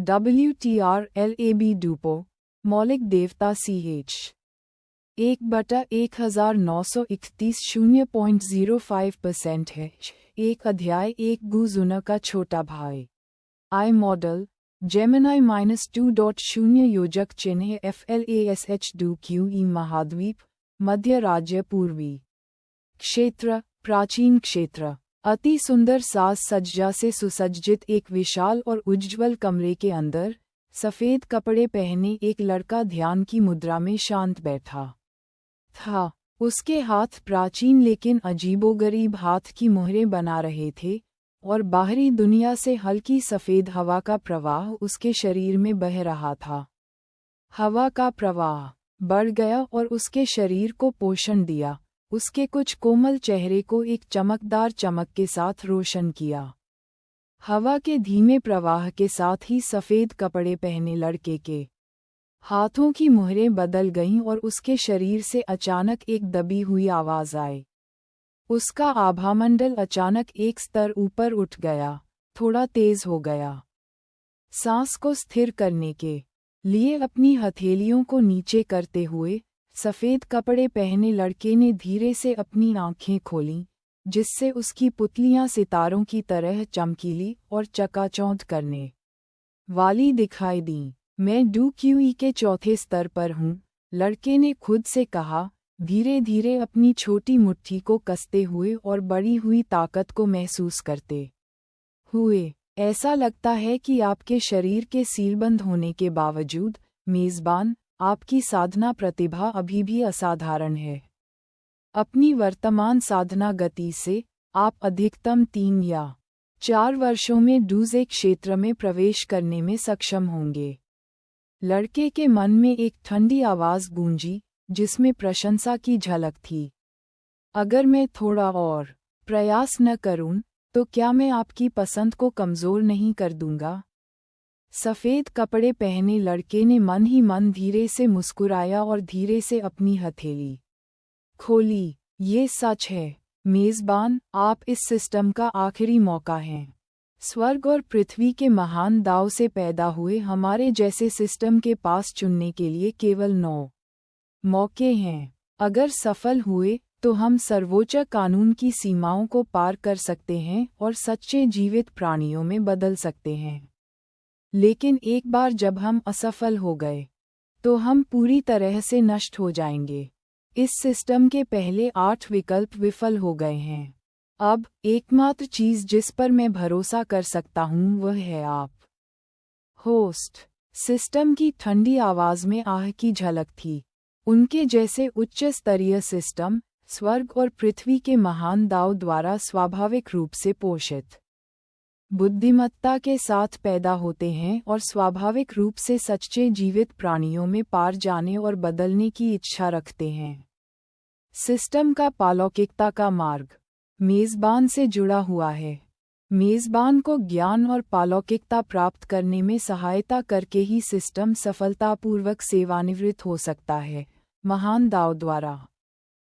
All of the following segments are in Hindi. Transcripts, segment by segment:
WTRLAB डूपो, मौलिक देवता CH 1/1931 0.05% है। एक अध्याय एक गुजुना का छोटा भाई। आई मॉडल जेमिनाई -2.0 योजक चिन्ह FLASH 2 QE महाद्वीप मध्य राज्य पूर्वी क्षेत्र प्राचीन क्षेत्र अति सुंदर साज सज्जा से सुसज्जित एक विशाल और उज्ज्वल कमरे के अंदर सफ़ेद कपड़े पहने एक लड़का ध्यान की मुद्रा में शांत बैठा था। उसके हाथ प्राचीन लेकिन अजीबोगरीब हाथ की मुहरें बना रहे थे और बाहरी दुनिया से हल्की सफ़ेद हवा का प्रवाह उसके शरीर में बह रहा था। हवा का प्रवाह बढ़ गया और उसके शरीर को पोषण दिया, उसके कुछ कोमल चेहरे को एक चमकदार चमक के साथ रोशन किया। हवा के धीमे प्रवाह के साथ ही सफ़ेद कपड़े पहने लड़के के हाथों की मुहरें बदल गईं और उसके शरीर से अचानक एक दबी हुई आवाज़ आई। उसका आभामंडल अचानक एक स्तर ऊपर उठ गया, थोड़ा तेज हो गया। सांस को स्थिर करने के लिए अपनी हथेलियों को नीचे करते हुए सफ़ेद कपड़े पहने लड़के ने धीरे से अपनी आँखें खोलीं, जिससे उसकी पुतलियाँ सितारों की तरह चमकीली और चकाचौंध करने वाली दिखाई दीं। मैं QE के चौथे स्तर पर हूँ, लड़के ने खुद से कहा, धीरे धीरे अपनी छोटी मुट्ठी को कसते हुए और बढ़ी हुई ताकत को महसूस करते हुए। ऐसा लगता है कि आपके शरीर के सीलबंद होने के बावजूद, मेज़बान, आपकी साधना प्रतिभा अभी भी असाधारण है। अपनी वर्तमान साधना गति से, आप अधिकतम 3 या 4 वर्षों में डूजे क्षेत्र में प्रवेश करने में सक्षम होंगे। लड़के के मन में एक ठंडी आवाज़ गूंजी, जिसमें प्रशंसा की झलक थी। अगर मैं थोड़ा और प्रयास न करूं, तो क्या मैं आपकी पसंद को कमज़ोर नहीं कर दूंगा? सफ़ेद कपड़े पहने लड़के ने मन ही मन धीरे से मुस्कुराया और धीरे से अपनी हथेली खोली। ये सच है, मेज़बान, आप इस सिस्टम का आखिरी मौका हैं। स्वर्ग और पृथ्वी के महान दाव से पैदा हुए हमारे जैसे सिस्टम के पास चुनने के लिए केवल 9 मौके हैं। अगर सफल हुए, तो हम सर्वोच्च कानून की सीमाओं को पार कर सकते हैं और सच्चे जीवित प्राणियों में बदल सकते हैं। लेकिन एक बार जब हम असफल हो गए, तो हम पूरी तरह से नष्ट हो जाएंगे। इस सिस्टम के पहले 8 विकल्प विफल हो गए हैं। अब एकमात्र चीज़ जिस पर मैं भरोसा कर सकता हूँ वह है आप। होस्ट। सिस्टम की ठंडी आवाज़ में आह की झलक थी। उनके जैसे उच्च स्तरीय सिस्टम, स्वर्ग और पृथ्वी के महान दाव द्वारा स्वाभाविक रूप से पोषित बुद्धिमत्ता के साथ पैदा होते हैं और स्वाभाविक रूप से सच्चे जीवित प्राणियों में पार जाने और बदलने की इच्छा रखते हैं। सिस्टम का पालौकिकता का मार्ग मेज़बान से जुड़ा हुआ है। मेज़बान को ज्ञान और पालौकिकता प्राप्त करने में सहायता करके ही सिस्टम सफलतापूर्वक सेवानिवृत्त हो सकता है। महान दाव द्वारा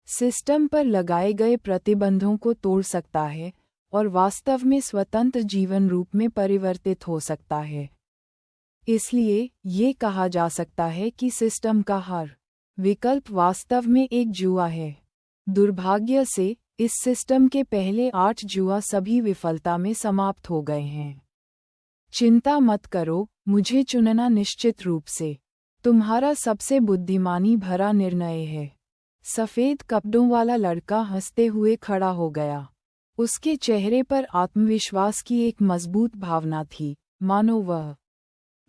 सिस्टम पर लगाए गए प्रतिबंधों को तोड़ सकता है और वास्तव में स्वतंत्र जीवन रूप में परिवर्तित हो सकता है। इसलिए ये कहा जा सकता है कि सिस्टम का हर विकल्प वास्तव में एक जुआ है। दुर्भाग्य से, इस सिस्टम के पहले 8 जुआ सभी विफलता में समाप्त हो गए हैं। चिंता मत करो, मुझे चुनना निश्चित रूप से तुम्हारा सबसे बुद्धिमानी भरा निर्णय है। सफ़ेद कपड़ों वाला लड़का हंसते हुए खड़ा हो गया। उसके चेहरे पर आत्मविश्वास की एक मजबूत भावना थी, मानो वह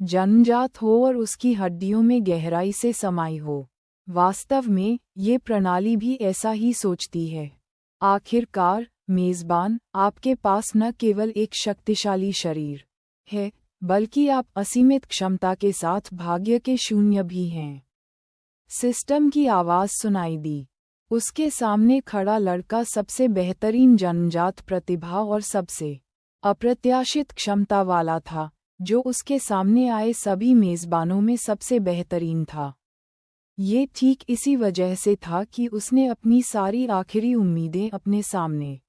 जन्मजात हो और उसकी हड्डियों में गहराई से समाई हो। वास्तव में, ये प्रणाली भी ऐसा ही सोचती है। आखिरकार, मेज़बान, आपके पास न केवल एक शक्तिशाली शरीर है, बल्कि आप असीमित क्षमता के साथ भाग्य के शून्य भी हैं। सिस्टम की आवाज़ सुनाई दी। उसके सामने खड़ा लड़का सबसे बेहतरीन जन्मजात प्रतिभा और सबसे अप्रत्याशित क्षमता वाला था, जो उसके सामने आए सभी मेज़बानों में सबसे बेहतरीन था। ये ठीक इसी वजह से था कि उसने अपनी सारी आखिरी उम्मीदें अपने सामने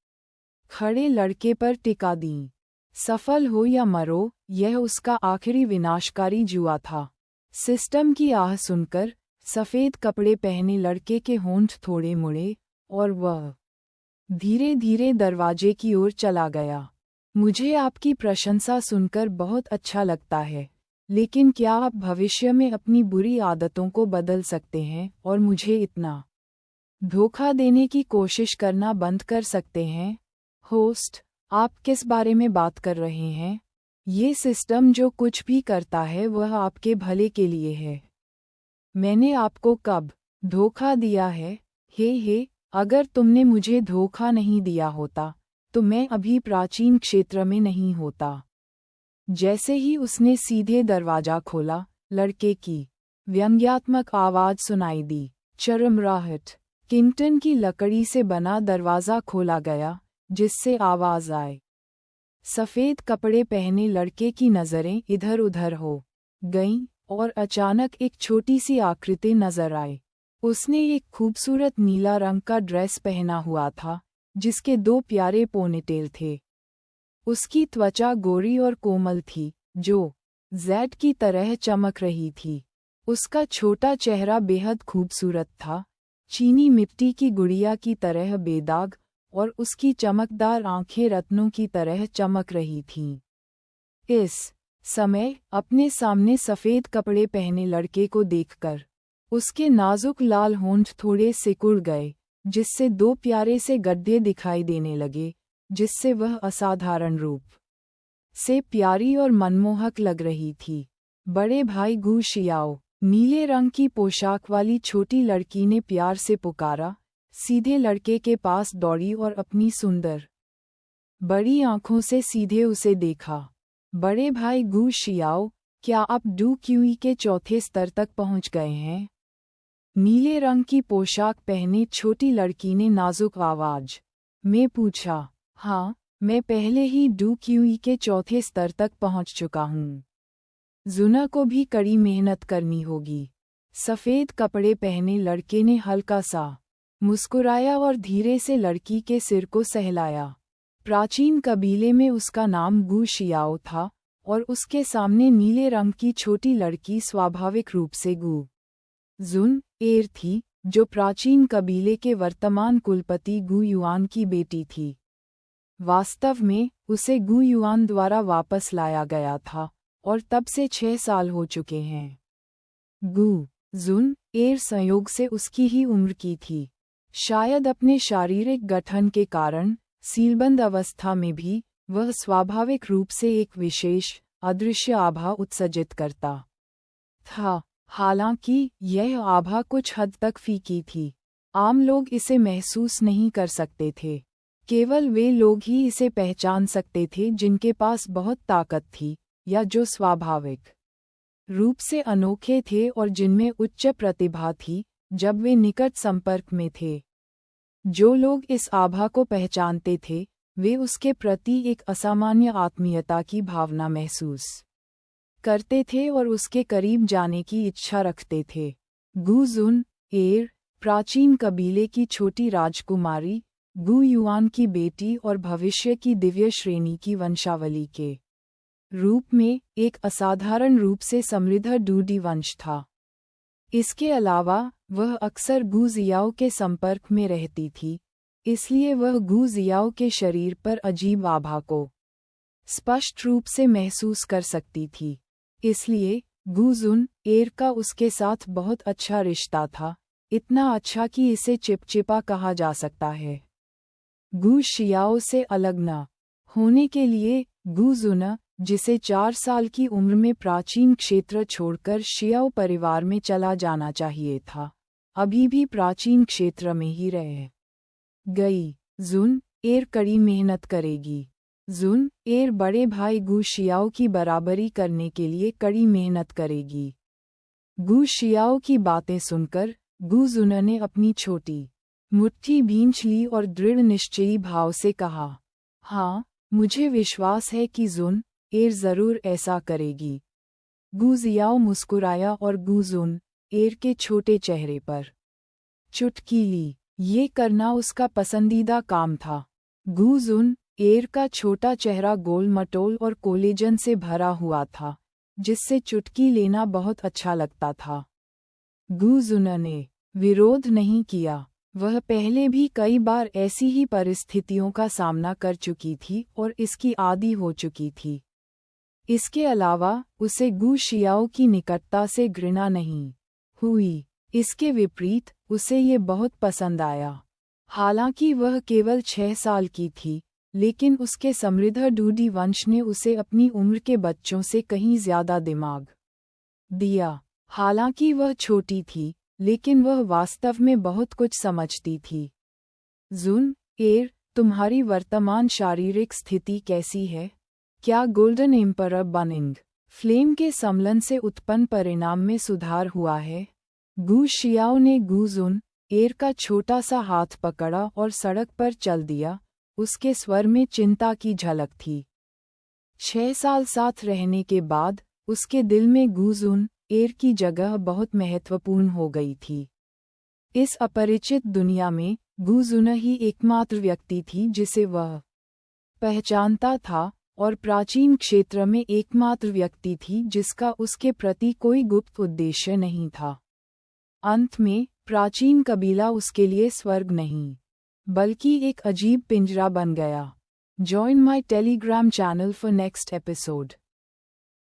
खड़े लड़के पर टिका दीं। सफल हो या मरो, यह उसका आखिरी विनाशकारी जुआ था। सिस्टम की आह सुनकर सफ़ेद कपड़े पहने लड़के के होंठ थोड़े मुड़े और वह धीरे धीरे दरवाजे की ओर चला गया। मुझे आपकी प्रशंसा सुनकर बहुत अच्छा लगता है, लेकिन क्या आप भविष्य में अपनी बुरी आदतों को बदल सकते हैं और मुझे इतना धोखा देने की कोशिश करना बंद कर सकते हैं? होस्ट, आप किस बारे में बात कर रहे हैं? ये सिस्टम जो कुछ भी करता है वह आपके भले के लिए है। मैंने आपको कब धोखा दिया है? हे, अगर तुमने मुझे धोखा नहीं दिया होता, तो मैं अभी प्राचीन क्षेत्र में नहीं होता। जैसे ही उसने सीधे दरवाजा खोला, लड़के की व्यंग्यात्मक आवाज सुनाई दी, चरमराहट। किंगटन की लकड़ी से बना दरवाजा खोला गया, जिससे आवाज आए। सफ़ेद कपड़े पहने लड़के की नज़रें इधर-उधर हो गईं और अचानक एक छोटी सी आकृति नजर आई। उसने एक खूबसूरत नीला रंग का ड्रेस पहना हुआ था, जिसके 2 प्यारे पोनीटेल थे। उसकी त्वचा गोरी और कोमल थी, जो ज़ैड की तरह चमक रही थी। उसका छोटा चेहरा बेहद खूबसूरत था, चीनी मिट्टी की गुड़िया की तरह बेदाग, और उसकी चमकदार आंखें रत्नों की तरह चमक रही थीं। इस समय अपने सामने सफ़ेद कपड़े पहने लड़के को देखकर उसके नाजुक लाल होंठ थोड़े सिकुड़ गए, जिससे 2 प्यारे से गड्ढे दिखाई देने लगे, जिससे वह असाधारण रूप से प्यारी और मनमोहक लग रही थी। बड़े भाई गू शियाओ, नीले रंग की पोशाक वाली छोटी लड़की ने प्यार से पुकारा, सीधे लड़के के पास दौड़ी और अपनी सुंदर बड़ी आंखों से सीधे उसे देखा। बड़े भाई गू शियाओ, क्या आप डू क्यूई के चौथे स्तर तक पहुंच गए हैं? नीले रंग की पोशाक पहने छोटी लड़की ने नाजुक आवाज में पूछा। हाँ, मैं पहले ही डू क्यूई के चौथे स्तर तक पहुंच चुका हूँ। जुना को भी कड़ी मेहनत करनी होगी। सफ़ेद कपड़े पहने लड़के ने हल्का सा मुस्कुराया और धीरे से लड़की के सिर को सहलाया। प्राचीन कबीले में उसका नाम गू शियाओ था, और उसके सामने नीले रंग की छोटी लड़की स्वाभाविक रूप से गू जुन एर थी, जो प्राचीन कबीले के वर्तमान कुलपति गू युआन की बेटी थी। वास्तव में, उसे गू युआन द्वारा वापस लाया गया था, और तब से 6 साल हो चुके हैं। गू जुन एर संयोग से उसकी ही उम्र की थी। शायद अपने शारीरिक गठन के कारण सीलबंद अवस्था में भी वह स्वाभाविक रूप से एक विशेष अदृश्य आभा उत्सर्जित करता था। हालांकि यह आभा कुछ हद तक फीकी थी। आम लोग इसे महसूस नहीं कर सकते थे। केवल वे लोग ही इसे पहचान सकते थे जिनके पास बहुत ताकत थी, या जो स्वाभाविक रूप से अनोखे थे और जिनमें उच्च प्रतिभा थी जब वे निकट संपर्क में थे। जो लोग इस आभा को पहचानते थे, वे उसके प्रति एक असामान्य आत्मीयता की भावना महसूस करते थे और उसके करीब जाने की इच्छा रखते थे। गू जुन एर, प्राचीन कबीले की छोटी राजकुमारी, गू युआन की बेटी और भविष्य की दिव्य श्रेणी की वंशावली के रूप में एक असाधारण रूप से समृद्ध डूडी वंश था। इसके अलावा वह अक्सर गू जियाओ के संपर्क में रहती थी, इसलिए वह गू जियाओ के शरीर पर अजीब आभा को स्पष्ट रूप से महसूस कर सकती थी। इसलिए गू जुन एर का उसके साथ बहुत अच्छा रिश्ता था, इतना अच्छा कि इसे चिपचिपा कहा जा सकता है। गू शियाओ से अलग न होने के लिए गू जुन, जिसे 4 साल की उम्र में प्राचीन क्षेत्र छोड़कर शियाओ परिवार में चला जाना चाहिए था, अभी भी प्राचीन क्षेत्र में ही रह गई। जुन एर कड़ी मेहनत करेगी। जुन एर बड़े भाई गू शियाओ की बराबरी करने के लिए कड़ी मेहनत करेगी। गू शियाओ की बातें सुनकर गू जुन ने अपनी छोटी मुट्ठी भींच ली और दृढ़ निश्चयी भाव से कहा, हाँ, मुझे विश्वास है कि जुन एर जरूर ऐसा करेगी। गू जियाओ मुस्कुराया और गू जुन एर के छोटे चेहरे पर चुटकी ली। ये करना उसका पसंदीदा काम था। गू जुन एर का छोटा चेहरा गोल मटोल और कोलेजन से भरा हुआ था, जिससे चुटकी लेना बहुत अच्छा लगता था। गू जुन ने विरोध नहीं किया। वह पहले भी कई बार ऐसी ही परिस्थितियों का सामना कर चुकी थी और इसकी आदी हो चुकी थी। इसके अलावा उसे गू शियाओ की निकटता से घृणा नहीं हुई। इसके विपरीत उसे ये बहुत पसंद आया। हालांकि वह केवल 6 साल की थी, लेकिन उसके समृद्ध डूडी वंश ने उसे अपनी उम्र के बच्चों से कहीं ज्यादा दिमाग दिया। हालांकि वह छोटी थी, लेकिन वह वास्तव में बहुत कुछ समझती थी। जुन, एर, तुम्हारी वर्तमान शारीरिक स्थिति कैसी है? क्या गोल्डन एम्परर बर्निंग फ्लेम के सम्लन से उत्पन्न परिणाम में सुधार हुआ है? गू शियाओ ने गू जुन, एर का छोटा सा हाथ पकड़ा और सड़क पर चल दिया। उसके स्वर में चिंता की झलक थी। 6 साल साथ रहने के बाद उसके दिल में गू जुन, एर की जगह बहुत महत्वपूर्ण हो गई थी। इस अपरिचित दुनिया में गू जुन ही एकमात्र व्यक्ति थी जिसे वह पहचानता था, और प्राचीन क्षेत्र में एकमात्र व्यक्ति थी जिसका उसके प्रति कोई गुप्त उद्देश्य नहीं था। अंत में प्राचीन कबीला उसके लिए स्वर्ग नहीं, बल्कि एक अजीब पिंजरा बन गया। Join my Telegram channel for next episode.